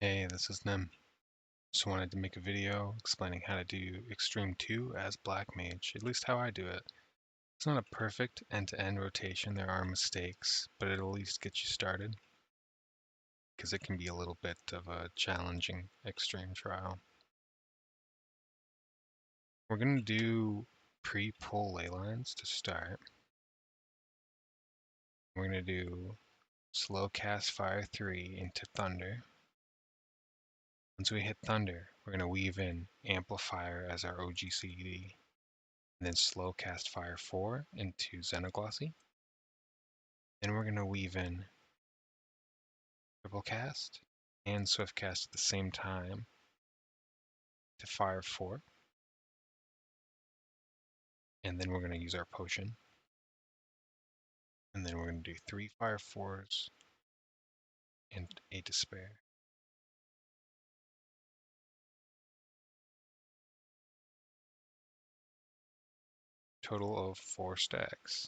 Hey, this is Nem. Just wanted to make a video explaining how to do Extreme 2 as Blackmage, at least how I do it. It's not a perfect end-to-end rotation, there are mistakes, but it'll at least get you started, because it can be a little bit of a challenging extreme trial. We're going to do pre-pull ley lines to start. We're going to do slow cast fire 3 into Thunder. Once we hit Thunder, we're going to weave in Amplifier as our OGCD. And then slow cast fire 4 into Xenoglossy. Then we're going to weave in triple cast and swift cast at the same time to fire 4. And then we're going to use our potion. And then we're going to do 3 fire 4s and a despair. Total of 4 stacks.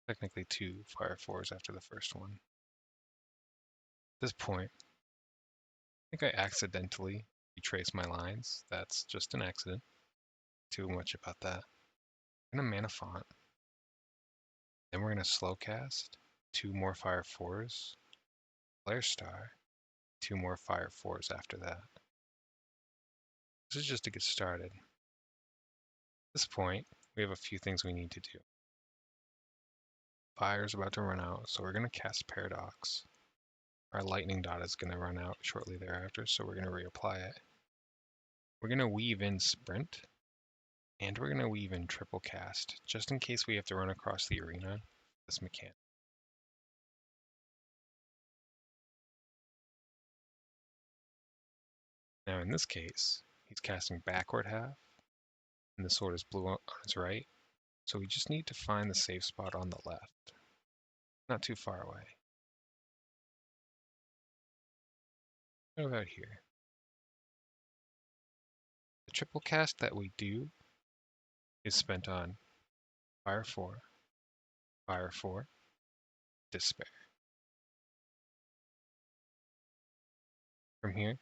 Technically 2 fire 4s after the first one. At this point, I think I accidentally retraced my lines. That's just an accident. Too much about that. I'm going to mana font. Then we're going to slow cast 2 more fire 4s, flare star, 2 more fire 4s after that. This is just to get started. At this point, we have a few things we need to do. Fire's about to run out, so we're going to cast Paradox. Our lightning dot is going to run out shortly thereafter, so we're going to reapply it. We're going to weave in Sprint, and we're going to weave in Triple Cast, just in case we have to run across the arena with this mechanic. Now in this case, he's casting backward half, and the sword is blue on his right, so we just need to find the safe spot on the left. Not too far away. What about here? The triple cast that we do is spent on fire 4, despair. From here,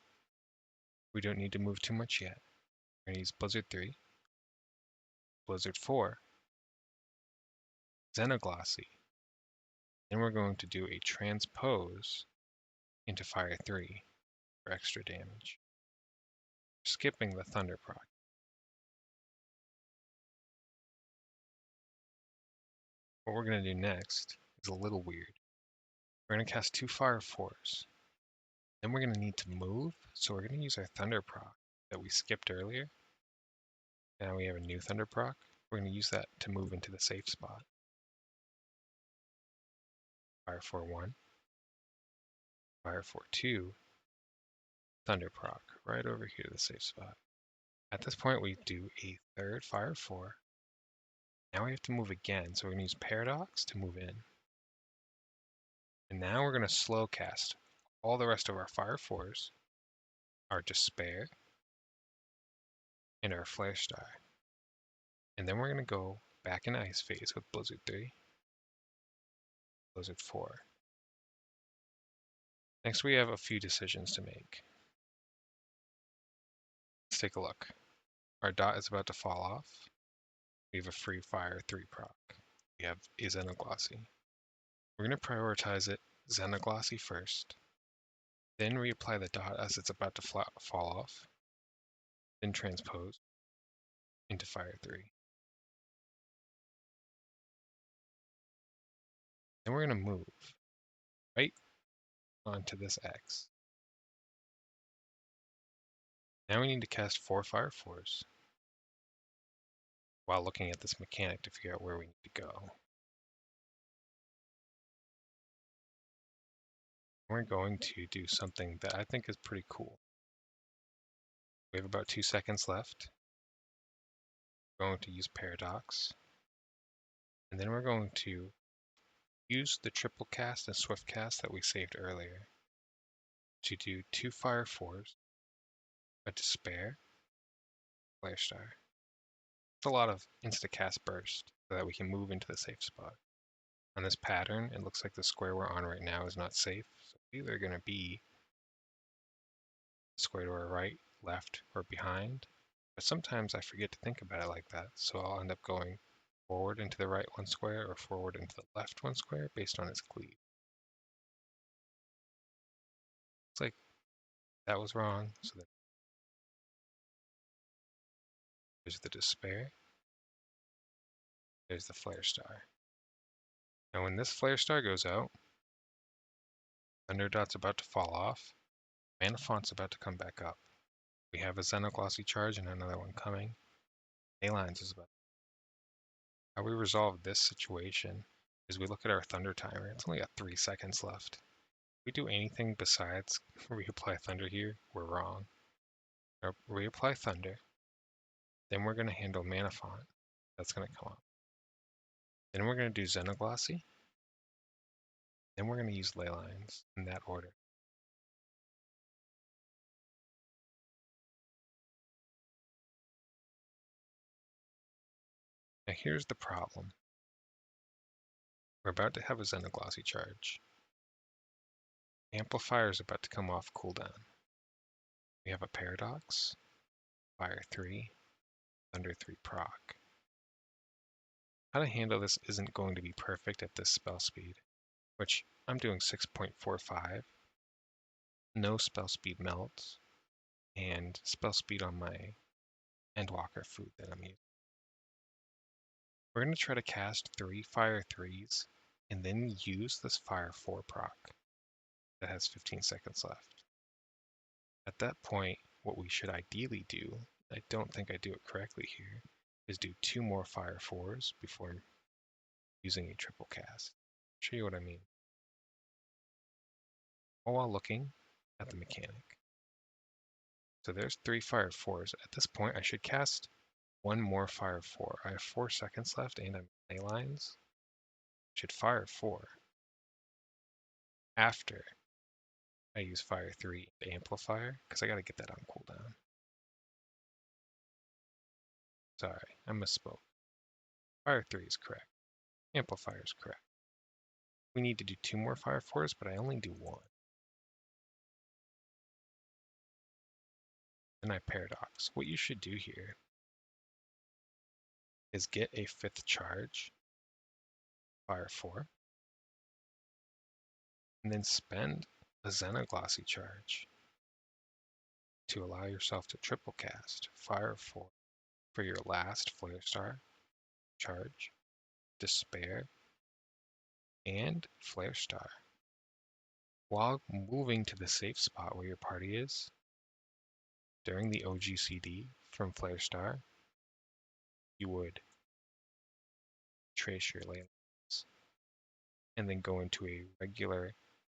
we don't need to move too much yet. We're going to use Blizzard 3, Blizzard 4, Xenoglossy. Then we're going to do a transpose into fire 3 for extra damage. Skipping the thunder proc. What we're going to do next is a little weird. We're going to cast 2 fire 4s. Then we're going to need to move, so we're going to use our thunder proc that we skipped earlier. Now we have a new thunder proc. We're going to use that to move into the safe spot. Fire 4-1, Fire 4-2, Thunder proc, right over here to the safe spot. At this point we do a third Fire 4. Now we have to move again, so we're going to use Paradox to move in. And now we're going to slow cast all the rest of our Fire 4s, our Despair, and our Flare Star. And then we're going to go back in Ice Phase with Blizzard 3, Blizzard 4. Next we have a few decisions to make. Let's take a look. Our dot is about to fall off. We have a free fire 3 proc. We have a Xenoglossy. We're going to prioritize it Xenoglossy first, then reapply the dot as it's about to fall off, then transpose into fire 3. Then we're going to move right onto this X. Now we need to cast 4 fire 4s while looking at this mechanic to figure out where we need to go. We're going to do something that I think is pretty cool. We have about 2 seconds left. We're going to use Paradox. And then we're going to use the triple cast and swift cast that we saved earlier to do 2 fire 4s, a despair, flare star. It's a lot of insta cast burst so that we can move into the safe spot. On this pattern, it looks like the square we're on right now is not safe. So it's either going to be the square to our right, left, or behind. But sometimes I forget to think about it like that, so I'll end up going forward into the right one square or forward into the left one square based on its cleave. It's like that was wrong, so there's the despair, there's the flare star. Now when this flare star goes out, Thunder Dot's about to fall off, Mana Font's about to come back up. We have a Xenoglossy charge and another one coming. Leyline is about. How we resolve this situation is we look at our Thunder timer. It's only got 3 seconds left. If we do anything besides reapply Thunder here, we're wrong. Now, reapply Thunder, then we're going to handle Mana Font. That's going to come up. Then we're going to do Xenoglossy. Then we're going to use Leylines in that order. Now here's the problem. We're about to have a Xenoglossy charge. Amplifier is about to come off cooldown. We have a Paradox, Fire 3, Thunder 3 proc. How to handle this isn't going to be perfect at this spell speed, which I'm doing 6.45, no spell speed melts, and spell speed on my Endwalker food that I'm using. We're going to try to cast 3 Fire 3s and then use this Fire 4 proc that has 15 seconds left. At that point, what we should ideally do, I don't think I do it correctly here, is do 2 more Fire 4s before using a triple cast. I'll show you what I mean. All while looking at the mechanic. So there's 3 Fire 4s. At this point, I should cast 1 more Fire 4. I have 4 seconds left and I'm Leylines. Should Fire 4 after I use Fire 3 and Amplifier, because I gotta get that on cooldown. Sorry, I misspoke. Fire 3 is correct. Amplifier is correct. We need to do 2 more Fire 4s, but I only do 1. Then I Paradox. What you should do here is get a 5th charge, Fire 4, and then spend a Xenoglossy charge to allow yourself to triple cast Fire 4 for your last Flare Star charge, Despair, and Flare Star. While moving to the safe spot where your party is, during the OGCD from Flare Star, you would trace your ley lines and then go into a regular,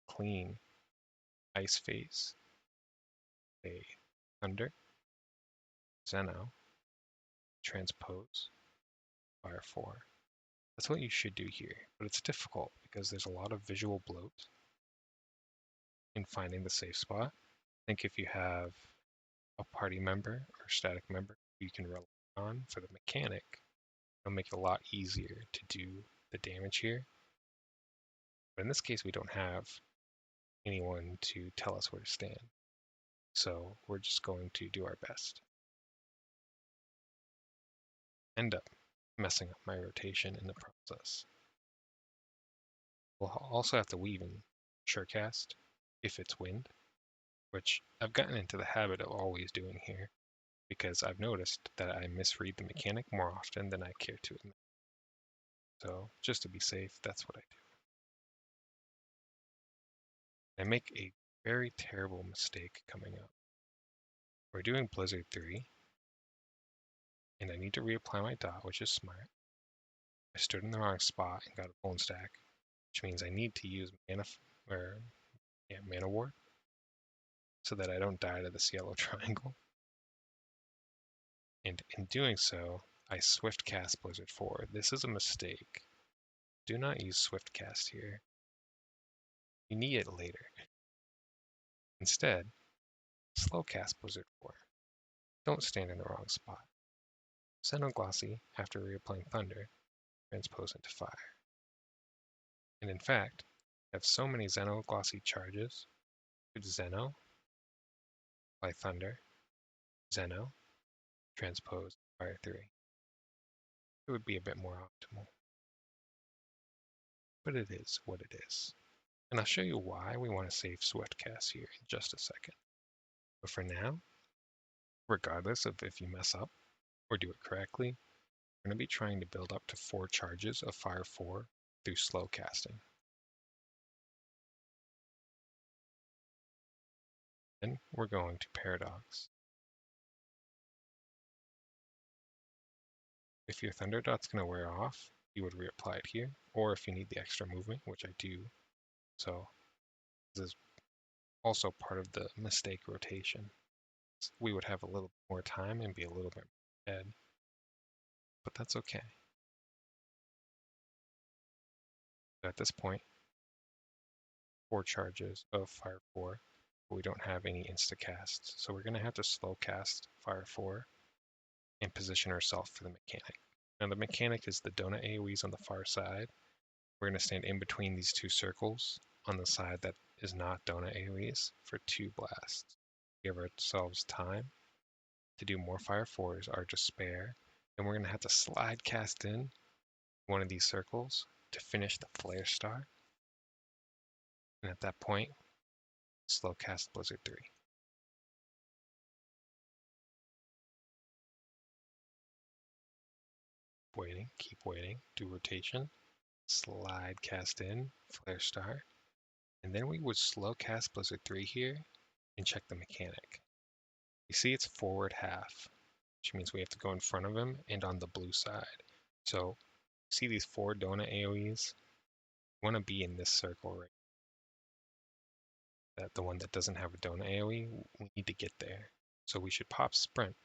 clean ice phase, a Thunder, Xeno, Transpose, Fire 4. That's what you should do here, but it's difficult because there's a lot of visual bloat in finding the safe spot. I think if you have a party member or static member you can rely on for the mechanic, it'll make it a lot easier to do the damage here. But in this case, we don't have anyone to tell us where to stand. So we're just going to do our best. End up messing up my rotation in the process. We'll also have to weave in Surecast if it's wind, which I've gotten into the habit of always doing here because I've noticed that I misread the mechanic more often than I care to admit. So just to be safe, that's what I do. I make a very terrible mistake coming up. We're doing Blizzard 3, and I need to reapply my dot, which is smart. I stood in the wrong spot and got a bone stack, which means I need to use Mana Ward so that I don't die to this yellow triangle. And in doing so, I Swift Cast Blizzard 4. This is a mistake. Do not use Swift Cast here. You need it later. Instead, slow cast Blizzard 4. Don't stand in the wrong spot. Xenoglossy, after reapplying Thunder, transpose into Fire. And in fact, I have so many Xenoglossy charges. Xeno, apply Thunder, Xeno, transpose Fire 3. It would be a bit more optimal. But it is what it is. And I'll show you why we want to save Swiftcast here in just a second. But for now, regardless of if you mess up or do it correctly, we're going to be trying to build up to 4 charges of Fire 4 through slow casting. Then we're going to Paradox. If your Thunder Dot's going to wear off, you would reapply it here, or if you need the extra movement, which I do. So this is also part of the mistake rotation. We would have a little more time and be a little bit ahead, but that's okay. At this point, 4 charges of Fire 4, but we don't have any insta-casts, so we're going to have to slow cast Fire 4 and position ourselves for the mechanic. Now the mechanic is the donut AoEs on the far side. We're going to stand in between these 2 circles on the side that is not donut AoEs for 2 blasts. Give ourselves time to do more Fire 4s, our despair, and we're going to have to slide cast in one of these circles to finish the Flare Star. And at that point, slow cast Blizzard 3. Waiting, keep waiting, do rotation, slide cast in, Flare Star, and then we would slow cast Blizzard 3 here and check the mechanic. You see it's forward half, which means we have to go in front of him and on the blue side. So see these 4 donut AoEs? You want to be in this circle right. That the one that doesn't have a donut AoE, we need to get there. So we should pop Sprint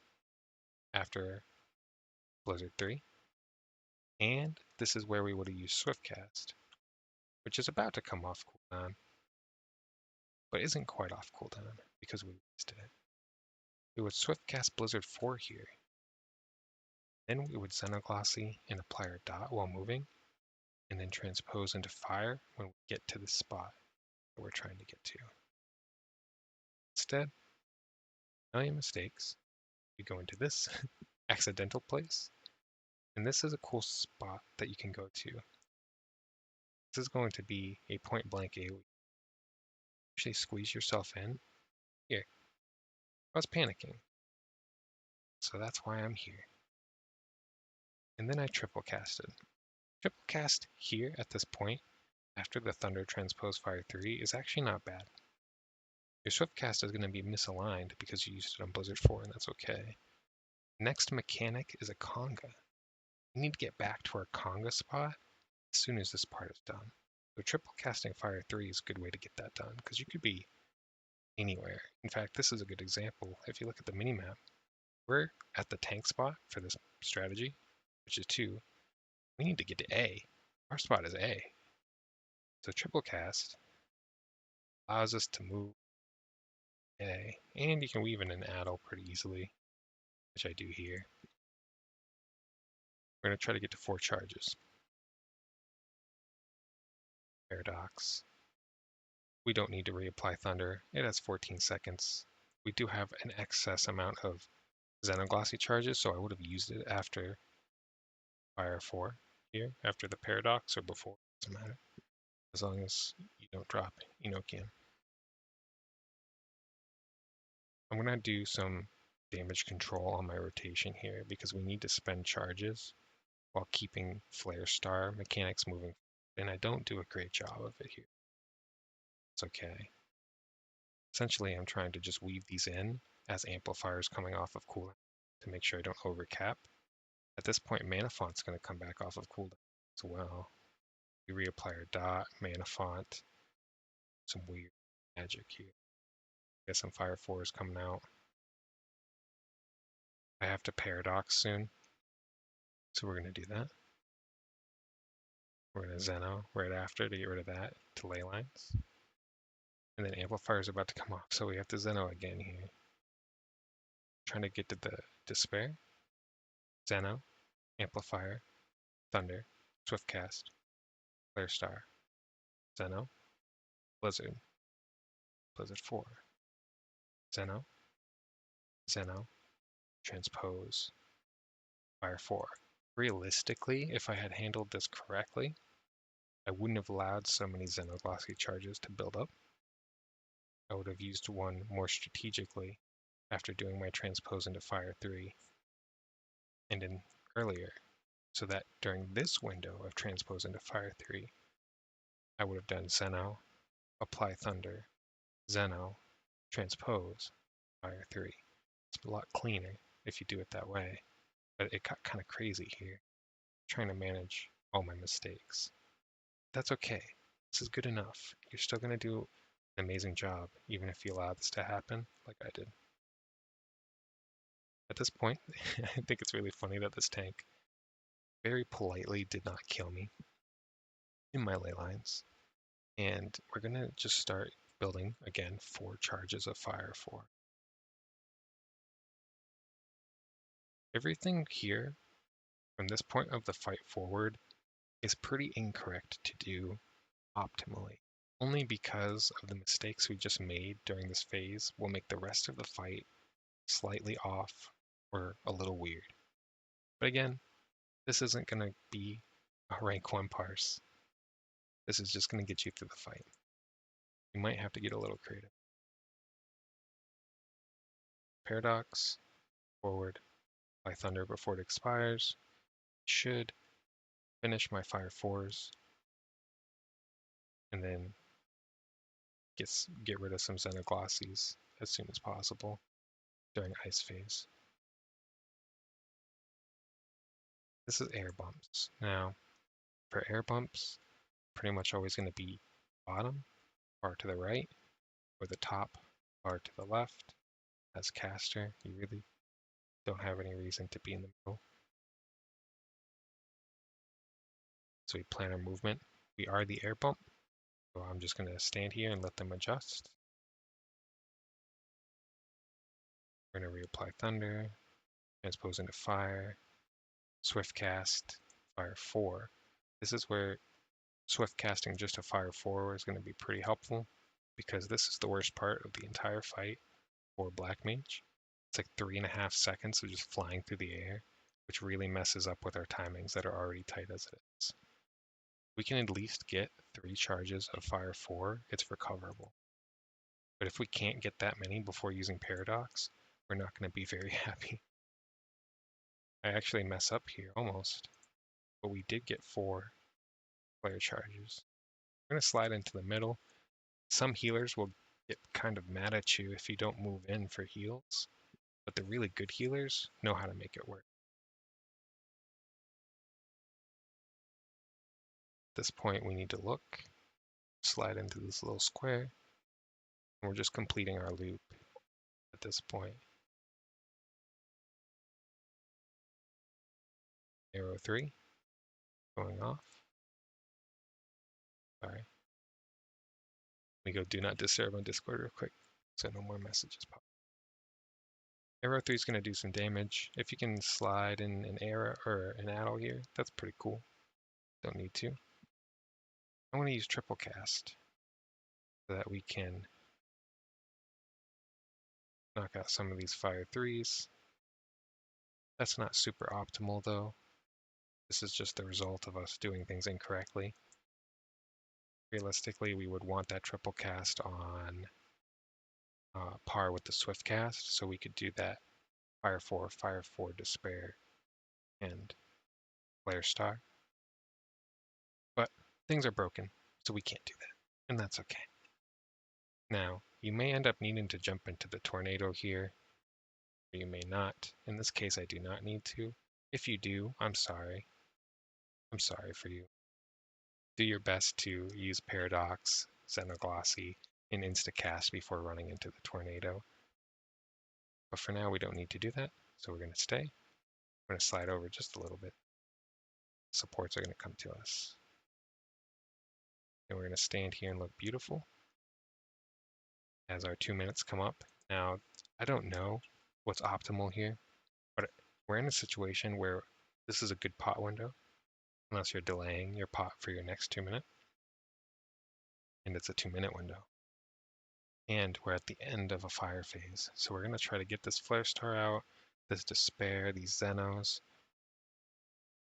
after Blizzard 3. And this is where we would have used Swiftcast, which is about to come off cooldown, but isn't quite off cooldown because we wasted it. We would Swiftcast Blizzard 4 here. Then we would Xenoglossy and apply our dot while moving, and then transpose into fire when we get to the spot that we're trying to get to. Instead, a million mistakes. We go into this accidental place, and this is a cool spot that you can go to. This is going to be a point blank AoE. Actually squeeze yourself in. Here. I was panicking. So that's why I'm here. And then I triple casted. Triple cast here at this point, after the Thunder Transpose Fire 3, is actually not bad. Your Swift cast is going to be misaligned because you used it on Blizzard 4, and that's okay. Next mechanic is a Conga. We need to get back to our Conga spot as soon as this part is done. So triple casting Fire 3 is a good way to get that done, because you could be anywhere. In fact, this is a good example. If you look at the minimap, we're at the tank spot for this strategy, which is 2. We need to get to A. Our spot is A. So triple cast allows us to move A, and you can weave in an addle pretty easily, which I do here. We're going to try to get to 4 charges. Paradox. We don't need to reapply Thunder. It has 14 seconds. We do have an excess amount of Xenoglossy charges, so I would have used it after Fire 4 here, after the Paradox, or before. Doesn't matter. As long as you don't drop Enochian. I'm going to do some damage control on my rotation here because we need to spend charges while keeping Flare Star mechanics moving. And I don't do a great job of it here. It's okay. Essentially, I'm trying to just weave these in as amplifiers coming off of cooldown to make sure I don't overcap. At this point, Mana Font's going to come back off of cooldown as well. We reapply our dot, Mana Font, some weird magic here. Get some Fire 4s coming out. I have to Paradox soon, so we're going to do that. We're going to Xeno right after to get rid of that to ley lines. And then Amplifier is about to come off, so we have to Xeno again here. Trying to get to the Despair. Xeno, Amplifier, Thunder, Swiftcast, Flare Star. Zeno, Blizzard, Blizzard 4, Zeno, Zeno, Transpose, Fire 4. Realistically, if I had handled this correctly, I wouldn't have allowed so many Xenoglossy charges to build up. I would have used one more strategically after doing my transpose into Fire 3 and in earlier, so that during this window of transpose into Fire 3, I would have done Zeno, apply Thunder, Zeno, transpose, Fire 3. It's a lot cleaner if you do it that way, but it got kind of crazy here, trying to manage all my mistakes. That's okay. This is good enough. You're still going to do an amazing job, even if you allow this to happen like I did. At this point, I think it's really funny that this tank very politely did not kill me in my ley lines. And we're going to just start building, again, 4 charges of Fire 4. Everything here, from this point of the fight forward, is pretty incorrect to do optimally. Only because of the mistakes we just made during this phase will make the rest of the fight slightly off or a little weird. But again, this isn't going to be a rank 1 parse. This is just going to get you through the fight. You might have to get a little creative. Paradox, forward, by Thunder before it expires. Should finish my Fire 4s and then get rid of some Xenoglossies as soon as possible during Ice phase. This is air bumps. Now, for air bumps, pretty much always going to be bottom, far to the right, or the top, far to the left. As caster, you really don't have any reason to be in the middle. So we plan our movement. We are the air bump, so I'm just going to stand here and let them adjust. We're going to reapply Thunder, transpose into Fire, Swift Cast, Fire 4. This is where Swift casting just a Fire 4 is going to be pretty helpful, because this is the worst part of the entire fight for Blackmage. It's like 3.5 seconds of just flying through the air, which really messes up with our timings that are already tight as it is. We can at least get 3 charges of Fire 4, it's recoverable. But if we can't get that many before using Paradox, we're not going to be very happy. I actually mess up here, almost. But we did get 4 player charges. We're going to slide into the middle. Some healers will get kind of mad at you if you don't move in for heals, but the really good healers know how to make it work. At this point, we need to look, slide into this little square, and we're just completing our loop at this point. Arrow 3, going off. Sorry. Let me go do not disturb on Discord real quick, so no more messages pop. Arrow 3 is going to do some damage. If you can slide in an arrow or an addle here, that's pretty cool. Don't need to. I'm going to use triple cast so that we can knock out some of these Fire 3s. That's not super optimal though. This is just the result of us doing things incorrectly. Realistically, we would want that triple cast on par with the Swift cast, so we could do that Fire 4, Despair, and Flare Star. But things are broken, so we can't do that, and that's okay. Now, you may end up needing to jump into the tornado here, or you may not. In this case, I do not need to. If you do, I'm sorry. I'm sorry for you. Do your best to use Paradox, Xenoglossy, and Instacast before running into the tornado. But for now, we don't need to do that, so we're going to stay. We're going to slide over just a little bit. Supports are going to come to us. And we're going to stand here and look beautiful as our 2 minutes come up. Now, I don't know what's optimal here, but we're in a situation where this is a good pot window, unless you're delaying your pot for your next 2 minutes. and it's a 2-minute window. And we're at the end of a fire phase. So we're going to try to get this Flare Star out, this Despair, these Xenos,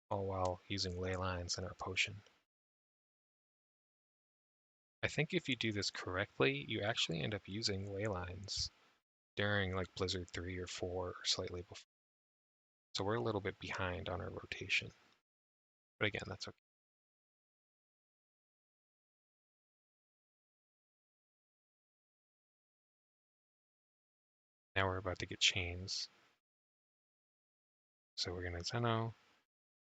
all while using ley lines in our potion. I think if you do this correctly, you actually end up using ley lines during like Blizzard 3 or 4 or slightly before. So we're a little bit behind on our rotation. But again, that's okay. Now we're about to get chains. So we're going to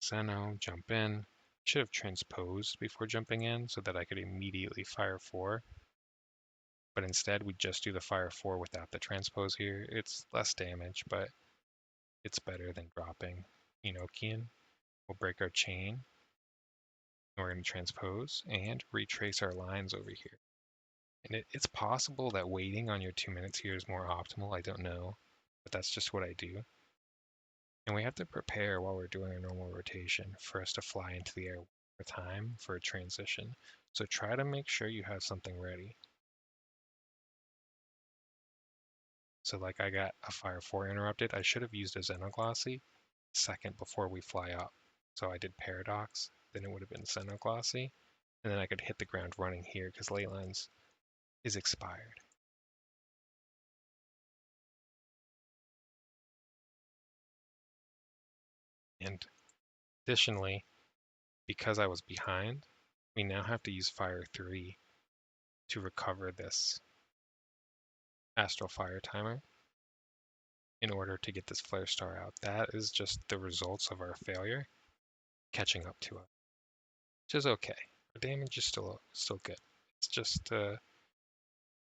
Xeno, jump in. Should have transposed before jumping in so that I could immediately fire 4. But instead we just do the fire 4 without the transpose here. It's less damage, but it's better than dropping Enochian. We'll break our chain. We're going to transpose and retrace our lines over here. And it's possible that waiting on your 2 minutes here is more optimal. I don't know, but that's just what I do. And we have to prepare while we're doing our normal rotation for us to fly into the air for time for a transition. So try to make sure you have something ready. So like I got a Fire 4 interrupted. I should have used a Xenoglossy second before we fly up. So I did Paradox, then it would have been Xenoglossy, and then I could hit the ground running here because Leylines is expired. And additionally, because I was behind, we now have to use Fire 3 to recover this Astral Fire timer in order to get this Flare Star out. That is just the results of our failure catching up to us, which is okay. Our damage is still good. It's just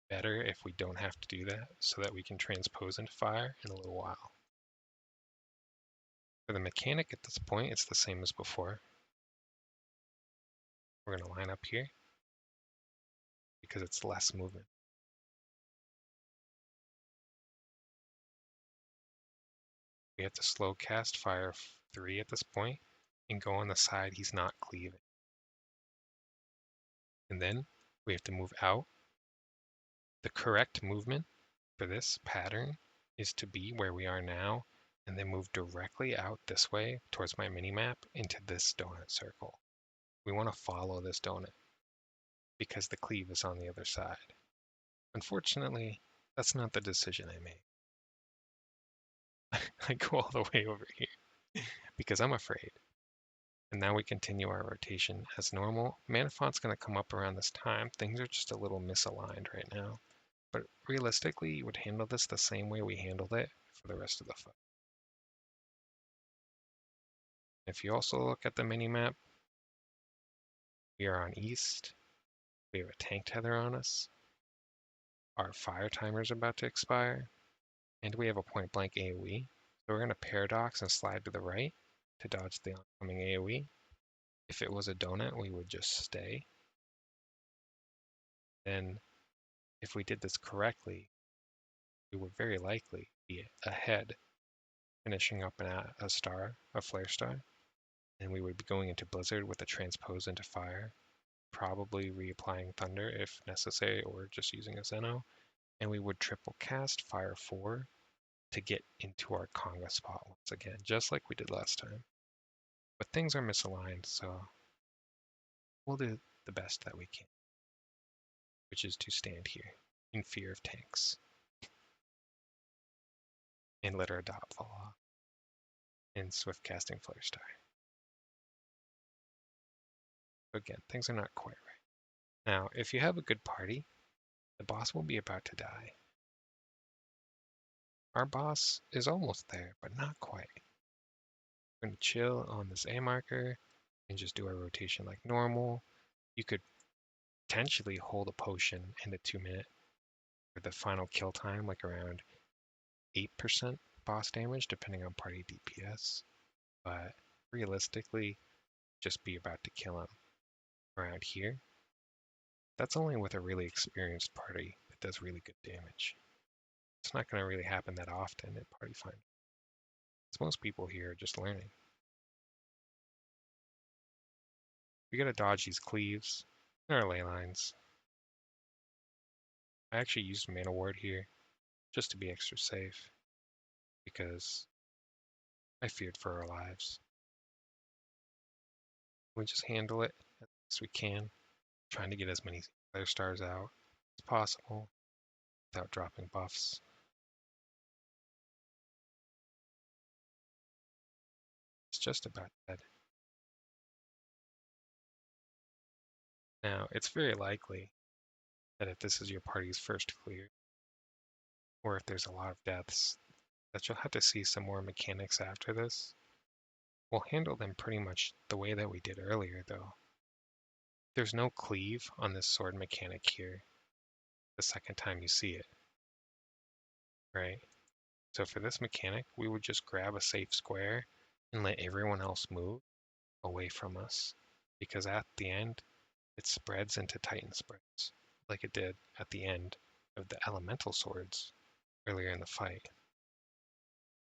better if we don't have to do that so that we can transpose into fire in a little while. For the mechanic at this point, it's the same as before. We're going to line up here because it's less movement. We have to slow cast fire 3 at this point and go on the side he's not cleaving. And then we have to move out. The correct movement for this pattern is to be where we are now and then move directly out this way towards my mini-map into this donut circle. We want to follow this donut because the cleave is on the other side. Unfortunately, that's not the decision I made. I go all the way over here because I'm afraid. And now we continue our rotation as normal. Manifont's going to come up around this time. Things are just a little misaligned right now. But realistically, you would handle this the same way we handled it for the rest of the fight. If you also look at the mini-map, we are on east. We have a tank tether on us. Our fire timer is about to expire. And we have a point-blank AoE. So we're going to paradox and slide to the right to dodge the oncoming AoE. If it was a donut, we would just stay. Then, if we did this correctly, we would very likely be ahead, finishing up a star, a flare star. And we would be going into Blizzard with a transpose into fire, probably reapplying Thunder if necessary, or just using a Xeno. And we would triple cast Fire 4 to get into our Conga spot once again, just like we did last time. But things are misaligned, so we'll do the best that we can, which is to stand here in fear of tanks and let our dot fall off in swift casting Flare Star. Again, things are not quite right. Now, if you have a good party, the boss will be about to die. Our boss is almost there, but not quite. We're going to chill on this A marker and just do our rotation like normal. You could potentially hold a potion in the 2 minute for the final kill time, like around 8% boss damage, depending on party DPS. But realistically, just be about to kill him around here. That's only with a really experienced party that does really good damage. It's not going to really happen that often at Party Finder. Because most people here are just learning. We got to dodge these cleaves and our ley lines. I actually used Mana Ward here just to be extra safe because I feared for our lives. We just handle it as best we can, trying to get as many other stars out as possible without dropping buffs. It's just about dead. Now, it's very likely that if this is your party's first clear, or if there's a lot of deaths, that you'll have to see some more mechanics after this. We'll handle them pretty much the way that we did earlier, though. There's no cleave on this sword mechanic here the second time you see it, right? So for this mechanic, we would just grab a safe square and let everyone else move away from us, because at the end, it spreads into Titan spreads, like it did at the end of the elemental swords earlier in the fight.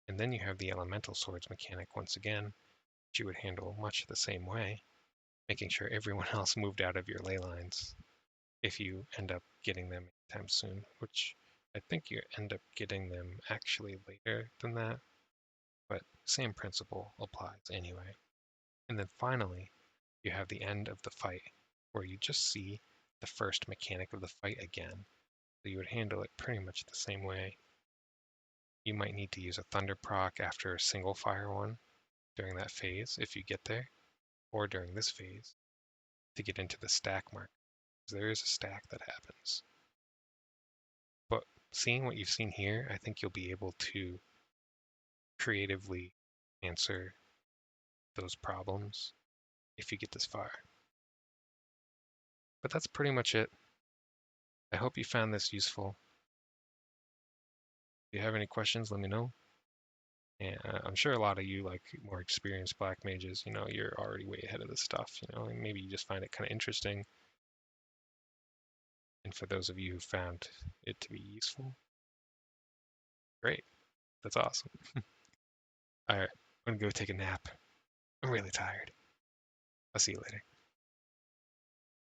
And then you have the elemental swords mechanic once again, which you would handle much the same way, making sure everyone else moved out of your ley lines if you end up getting them anytime soon, which I think you end up getting them actually later than that, but same principle applies anyway. And then finally, you have the end of the fight, where you just see the first mechanic of the fight again. So you would handle it pretty much the same way. You might need to use a Thunder proc after a single fire one during that phase if you get there, or during this phase to get into the stack mark. There is a stack that happens. But seeing what you've seen here, I think you'll be able to creatively answer those problems if you get this far. But that's pretty much it. I hope you found this useful. If you have any questions, let me know. And I'm sure a lot of you, like more experienced black mages, you're already way ahead of this stuff, and maybe you just find it kind of interesting. And for those of you who found it to be useful, great. That's awesome. All right, I'm gonna go take a nap. I'm really tired. I'll see you later.